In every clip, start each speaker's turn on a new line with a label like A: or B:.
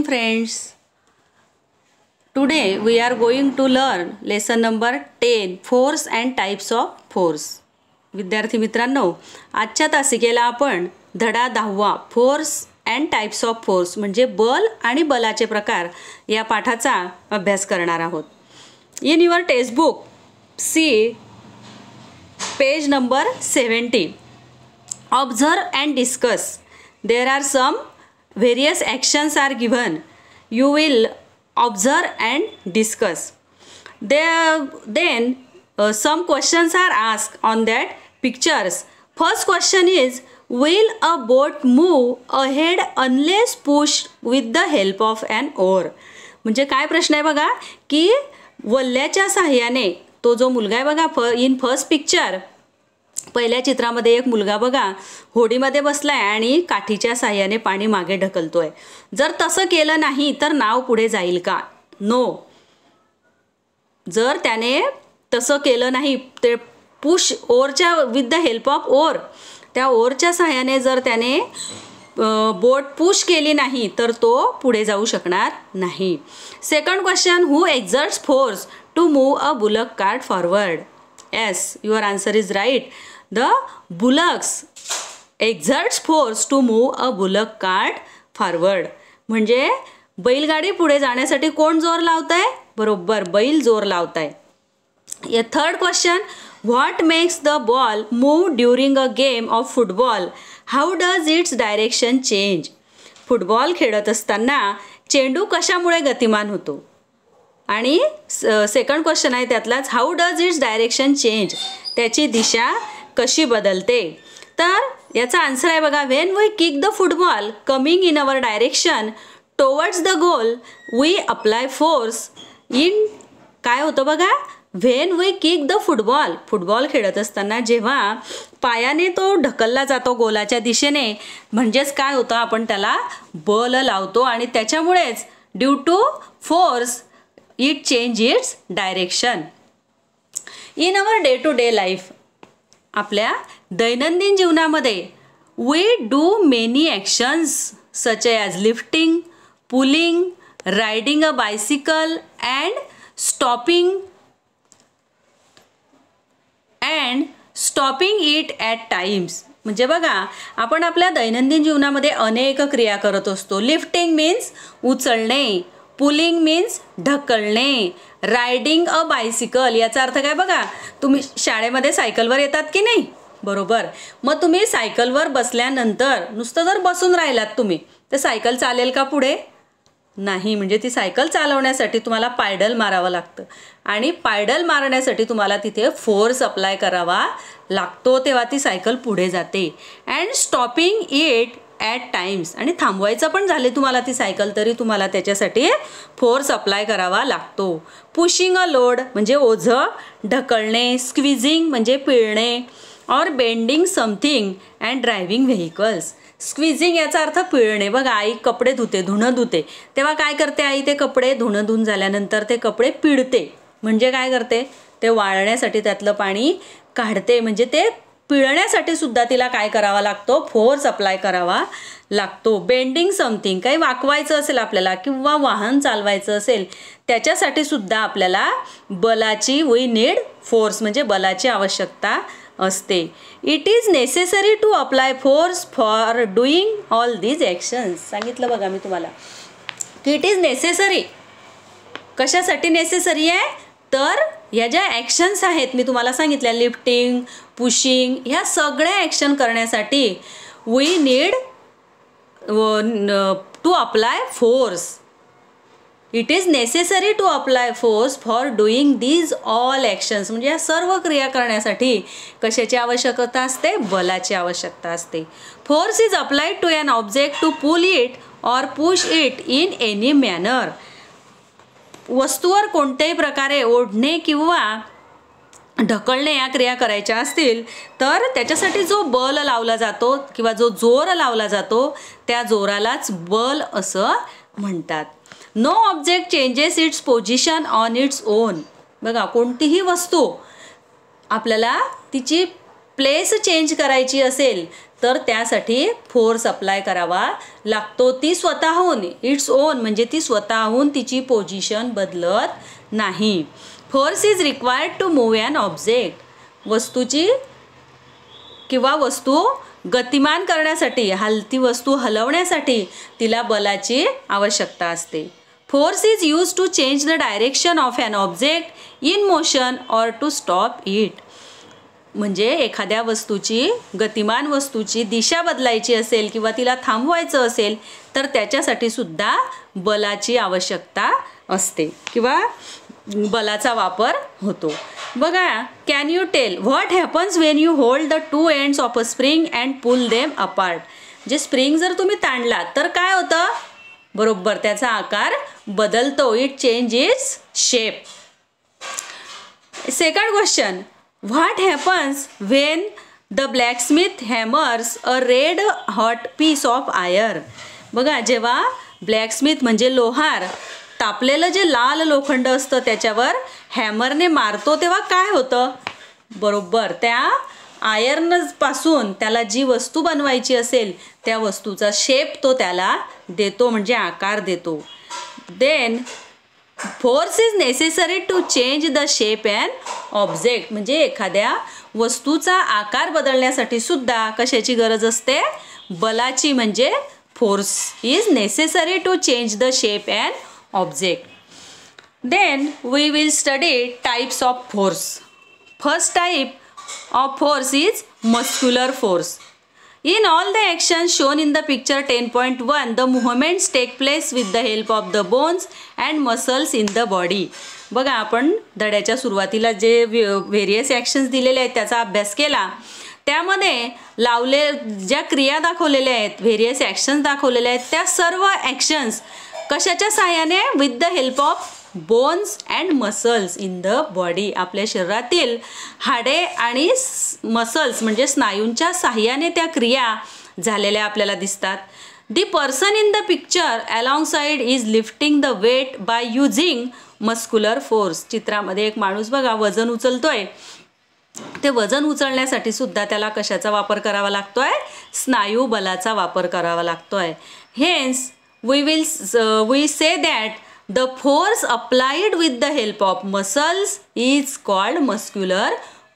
A: friends. Today we are going to learn lesson number 10 force and types of force. विद्यार्थी मित्रांनो, आजच्या तासिकेला आपण धडा 10वा force and types of force म्हणजे बल आणि बलाचे प्रकार या पाठाचा अभ्यास करणार आहोत. In your text book see page number 70. Observe and discuss. There are some various actions are given. You will observe and discuss. Then some questions are asked on that pictures. First question is, will a boat move ahead unless pushed with the help of an oar? म्हणजे काय प्रश्न आहे बघा की वल्ल्याच्या सहाय्याने तो जो मुलगा आहे बघा इन फर्स्ट पिक्चर पहिल्या चित्रामध्ये एक मुलगा बघा होडीमध्ये बसलाय आणि काठीच्या सहाय्याने पाणी मागे ढकलतोय. जर तसं केलं नाही तर नाव पुढे जाईल का? नो. जर त्याने तसं केलं नाही ते पुश ओरच्या with the help of oar त्या ओरच्या सहाय्याने जर त्याने बोट पुश केली नाही तर तो पुढे जाऊ शकणार नाही. Second question, who exerts force to move a bullock cart forward? Yes, your answer is right. The bullocks exerts force to move a bullock cart forward. म्हणजे बैलगाडी पुढे जाण्यासाठी कोण जोर लावताय? बरोबर, बैल जोर लावताय. या third question, what makes the ball move during a game of football? How does its direction change? Football खेळत असताना चेंडू कशामुळे गतिमान होतो? आणि सेकंड क्वेश्चन आहे त्यातलाच, how does its direction change? त्याची दिशा कशी बदलते? तर याचा आन्सर आहे बघा, when we kick the football coming in our direction towards the goal we apply force in. काय होतं बघा, when we kick the football, football खेळत असताना जेव्हा पायाने तो ढकलला जातो गोलाच्या दिशेने म्हणजेच काय होतं, आपण त्याला बल लावतो आणि त्याच्यामुळेच due to force it change its direction. In our day to day life, आपल्या दैनंदिन जीवनामध्ये we do many actions such as lifting, pulling, riding a bicycle and stopping it at times. म्हणजे बघा आपण आपल्या दैनंदिन जीवनामध्ये अनेक क्रिया करत असतो. लिफ्टिंग मीन्स उचलणे, पुलिंग मीन्स ढकलणे, रायडिंग अ बायसिकल याचा अर्थ काय बघा, तुम्ही शाळेमध्ये सायकलवर येतात की नाही? बरोबर. मग तुम्ही सायकलवर बसल्यानंतर नुसतं जर बसून राहिलात तुम्ही तर सायकल चालेल का पुढे? नाही. म्हणजे ती सायकल चालवण्यासाठी तुम्हाला पायडल मारावं लागतं आणि पायडल मारण्यासाठी तुम्हाला तिथे फोर्स अप्लाय करावा लागतो तेव्हा ती सायकल पुढे जाते. And stopping it at times, आणि थांबवायचं पण झाले तुम्हाला ती सायकल तरी तुम्हाला त्याच्यासाठी फोर्स अप्लाय करावा लागतो. पुशिंग अ लोड म्हणजे ओझं ढकलणे, स्क्विझिंग म्हणजे पिळणे, और bending something and driving vehicles. Squeezing याचा अर्थ पिळणे. बघा आई कपडे धुते, धुणं धुते, तेव्हा काय करते आई, ते कपडे धुणं धुवून झाल्यानंतर ते कपडे पिळते. म्हणजे काय करते, ते वाळण्यासाठी त्यातलं पाणी काढते. म्हणजे ते पिळण्यासाठी सुद्धा तिला काय करावा लागतो, फोर्स अप्लाय करावा लागतो. बेंडिंग समथिंग, काही वाकवायचं असेल आपल्याला किंवा वाहन चालवायचं असेल त्याच्यासाठी सुद्धा आपल्याला बलाची वी नीड फोर्स म्हणजे बलाची आवश्यकता असते. It is necessary to apply force for doing all these actions. सांगितलं बघा मी तुम्हाला की इट इज नेसेसरी. कशासाठी नेसेसरी आहे? तर या ज्या ॲक्शन्स आहेत मी तुम्हाला सांगितल्या, लिफ्टिंग, पुशिंग, ह्या सगळ्या ॲक्शन करण्यासाठी we need to apply force. It is necessary to apply force for doing these all actions. म्हणजे या सर्व क्रिया करण्यासाठी कशाची आवश्यकता असते? बलाची आवश्यकता असते. Force is applied to an object to pull it or push it in any manner. वस्तूवर कोणत्याही प्रकारे ओढणे किंवा ढकलणे या क्रिया करायच्या असतील तर त्याच्यासाठी जो बल लावला जातो किंवा जो जोर लावला जातो त्या जोरालाच बल असं म्हणतात. No object changes its position on its own. बघा कोणतीही वस्तू आपल्याला तिची प्लेस चेंज करायची असेल तर त्यासाठी फोर्स अप्लाय करावा लागतो. ती स्वतःहून, इट्स ओन म्हणजे ती स्वतःहून तिची पोझिशन बदलत नाही. Force is required to move an object. वस्तूची किंवा वस्तू गतिमान करण्यासाठी, ती वस्तू हलवण्यासाठी तिला बलाची आवश्यकता असते. Force is use to change the direction of an object in motion or to stop it. म्हणजे एखाद्या वस्तूची, गतिमान वस्तूची दिशा बदलायची असेल किंवा तिला थांबवायचं असेल तर त्याच्यासाठी सुद्धा बलाची आवश्यकता असते किंवा बलाचा वापर होतो. बघा, can you tell what happens when you hold the two ends of a spring and pull them apart. जे स्प्रिंग जर तुम्ही ताणलात तर काय होतं? बरोबर त्याचा आकार बदलतो. It change its shape. Second question, what happens when the blacksmith hammers a red hot piece of iron. बघा, जेव्हा ब्लॅकस्मिथ म्हणजे लोहार तापलेलं जे लाल लोखंड असतं त्याच्यावर हॅमरने मारतो तेव्हा काय होतं? बरोबर त्या आयर्नपासून त्याला जी वस्तू बनवायची असेल त्या वस्तूचा शेप तो त्याला देतो, म्हणजे आकार देतो. Then force is necessary to change the shape an object. म्हणजे एखाद्या वस्तूचा आकार बदलण्यासाठी सुद्धा कशाची गरज असते? बलाची. म्हणजे force is necessary to change the shape an object. Then we will study types of force. First type of force is muscular force. In all the actions shown in the picture 10.1, the movements take place with the help of the bones and muscles in the body. बघा, आपण धड्याच्या सुरुवातीला जे various actions दिलेले आहेत त्याचा अभ्यास केला. त्यामध्ये ज्या क्रिया दाखवलेल्या आहेत, व्हेरियस ॲक्शन्स दाखवलेले आहेत, त्या सर्व ॲक्शन्स कशाच्या सहाय्याने? With the help of bones and muscles in the body. आपल्या शरीरातील हाडे आणि मसल्स म्हणजे स्नायूंच्या सहाय्याने त्या क्रिया झालेल्या आपल्याला दिसतात. The person in the picture alongside is lifting the weight by using muscular force. चित्रामध्ये एक माणूस बघा वजन उचलतोय. ते वजन उचलण्यासाठी सुद्धा त्याला कशाचा वापर करावा लागतोय? स्नायू बलाचा वापर करावा लागतोय. Hence we say that the force applied with the help of muscles is called muscular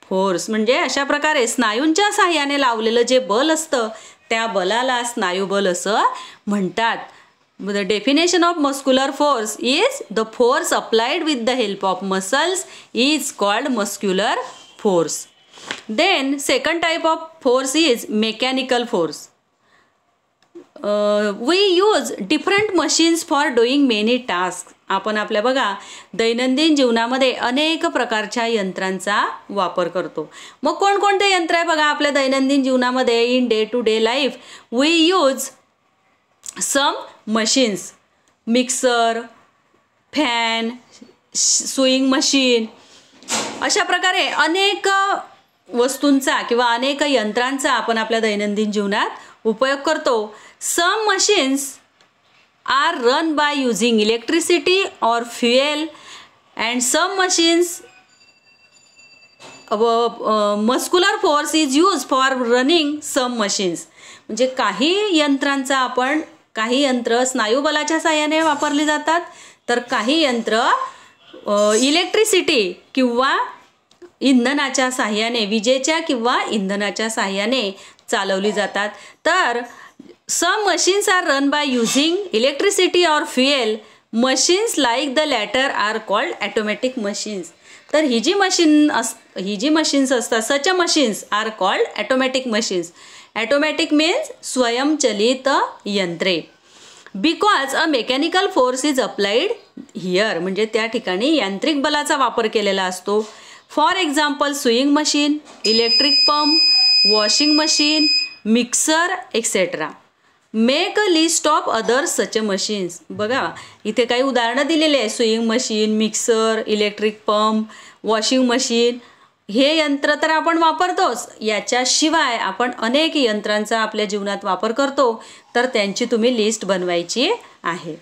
A: force. म्हणजे अशा प्रकारे स्नायूंच्या सहाय्याने लावलेलं जे बल असतं त्या बलाला स्नायुबल असं म्हणतात. The definition of muscular force is the force applied with the help of muscles is called muscular force. Then second type of force is mechanical force. We use different machines for doing many tasks. आपण आपल्या बघा दैनंदिन जीवनामध्ये अनेक प्रकारच्या यंत्रांचा वापर करतो. मग कोणकोणते यंत्र आहे बघा आपल्या दैनंदिन जीवनामध्ये? In day to day life we use some machines. Mixer, fan, sewing machine, अशा प्रकारे अनेक वस्तूंचा किंवा अनेक यंत्रांचा आपण आपल्या दैनंदिन जीवनात उपयोग करतो. Some machines are run by using electricity or fuel and some machines muscular force is used for running some machines. म्हणजे काही यंत्र स्नायुबलाच्या सहाय्याने वापरली जातात तर काही यंत्र इलेक्ट्रिसिटी किंवा इंधनाच्या सहाय्याने, विजेच्या किंवा इंधनाच्या सहाय्याने चालवली जातात. तर some machines are run by using electricity or fuel. Machines like the latter are called automatic machines. तर ही जी मशीन्स असतात, such machines are called automatic machines. Automatic means स्वयंचलित यंत्रे. Because a mechanical force is applied here. म्हणजे त्या ठिकाणी यांत्रिक बलाचा वापर केलेला असतो. For example, sewing machine, electric pump, washing machine, mixer, etc. Make a list of other such machines. बघा इथे काही उदाहरणं दिलेली आहे. Sewing machine, mixer, electric pump, washing machine. हे यंत्र तर आपण वापरतोच. याच्याशिवाय आपण अनेक यंत्रांचा आपल्या जीवनात वापर करतो. तर त्यांची तुम्ही लिस्ट बनवायची आहे.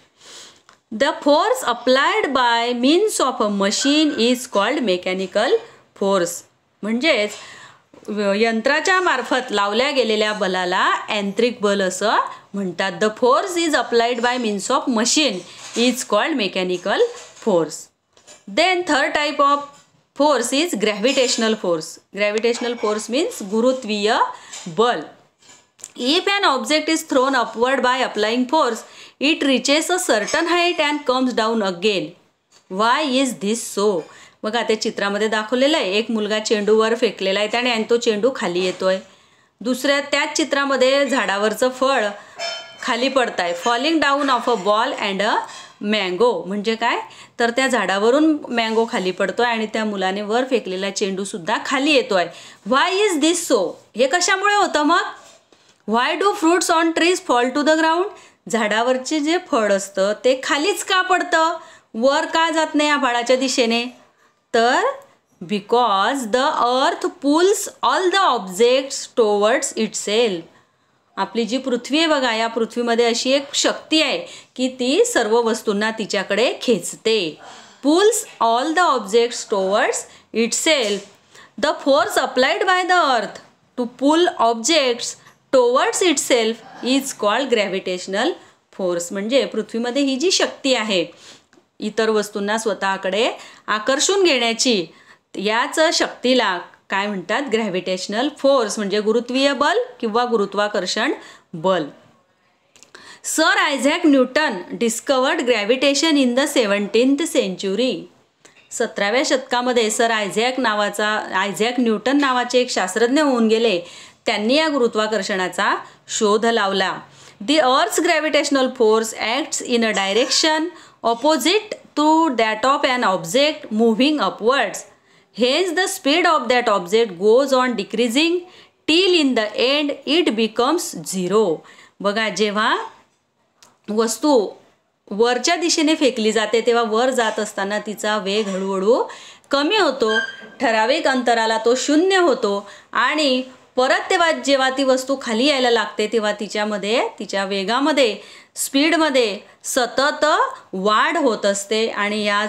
A: The force applied by means of a machine is called mechanical force. म्हणजेच यंत्राच्या मार्फत लावल्या गेलेल्या बलाला यांत्रिक बल असं म्हणतात. The force is applied by means of machine is called mechanical force. Then third type of force is gravitational force. Gravitational force means गुरुत्वीय बल. If an object is thrown upward by applying force, it reaches a certain height and comes down again. Why is this so? बघा त्या चित्रामध्ये दाखवलेलं आहे. एक मुलगा चेंडूवर फेकलेला आहे त्याने आणि तो चेंडू खाली येतोय. दुसऱ्या त्याच चित्रामध्ये झाडावरचं फळ खाली पडत आहे. Falling down of a ball and a mango. म्हणजे काय तर त्या झाडावरून मँगो खाली पडतोय आणि त्या मुलाने वर फेकलेला चेंडू सुद्धा खाली येतोय. Why is this so? हे कशामुळे होतं मग? Why do fruits on trees fall to the ground? झाडावरचे जे फळ असतं ते खालीच का पडतं, वर का जात नाही आभाळाच्या दिशेने? तर because the earth pulls all the objects towards itself. आपली जी पृथ्वी आहे बघा, या पृथ्वीमध्ये अशी एक शक्ती आहे की ती सर्व वस्तूंना तिच्याकडे खेचते. Pulls all the objects towards itself. The force applied by the earth to pull objects towards itself is called gravitational force. म्हणजे पृथ्वीमध्ये ही जी शक्ती आहे इतर वस्तूंना स्वतःकडे आकर्षून घेण्याची, याच शक्तीला काय म्हणतात? ग्रॅव्हिटेशनल फोर्स म्हणजे गुरुत्वीय बल किंवा गुरुत्वाकर्षण बल. Sir Isaac Newton discovered gravitation in the 17th century. 17व्या शतकामध्ये सर आयझॅक न्यूटन नावाचे एक शास्त्रज्ञ होऊन गेले. त्यांनी या गुरुत्वाकर्षणाचा शोध लावला. The Earth's gravitational force acts in a direction opposite to that of an object moving upwards. Hence the speed of that object goes on decreasing till in the end it becomes zero. बघा, जेव्हा वस्तू वरच्या दिशेने फेकली जाते तेव्हा वर जात असताना तिचा वेग हळूहळू कमी होतो. ठराविक अंतराला तो 0 होतो आणि परत जेव्हा ती वस्तू खाली यायला लागते तेव्हा तिच्या वेगामध्ये स्पीडमध्ये सतत वाढ होत असते. आणि या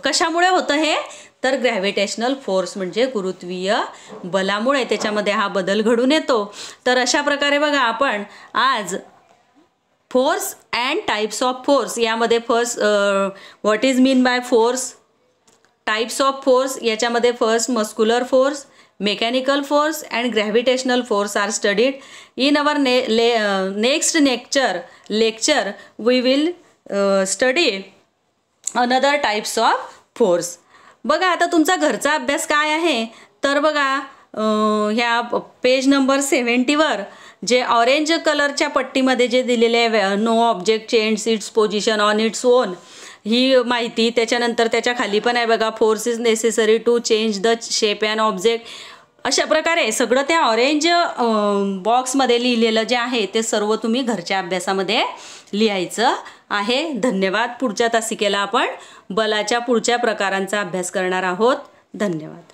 A: कशामुळे होतं हे? तर ग्रॅव्हिटेशनल फोर्स म्हणजे गुरुत्वीय बलामुळे त्याच्यामध्ये हा बदल घडून येतो. तर अशा प्रकारे बघा आपण आज force and types of force यामध्ये first what is mean by force, types of force याच्यामध्ये first muscular force, mechanical force and gravitational force are studied. In our next lecture we will study another types of force. बघा आता तुमचा घरचा अभ्यास काय आहे तर बघा ह्या पेज नंबर 70वर जे ऑरेंज कलरच्या पट्टीमध्ये जे दिलेले आहे no object change its position on its own ही माहिती. त्याच्यानंतर त्याच्या खाली पण आहे बघा force is necessary to change the shape and object. अशा प्रकारे सगळं त्या ऑरेंज बॉक्समध्ये लिहिलेलं जे आहे ते सर्व तुम्ही घरच्या अभ्यासामध्ये लिहायचं आहे. धन्यवाद. पुढच्या तासिकेला आपण बलाच्या पुढच्या प्रकारांचा अभ्यास करणार आहोत. धन्यवाद.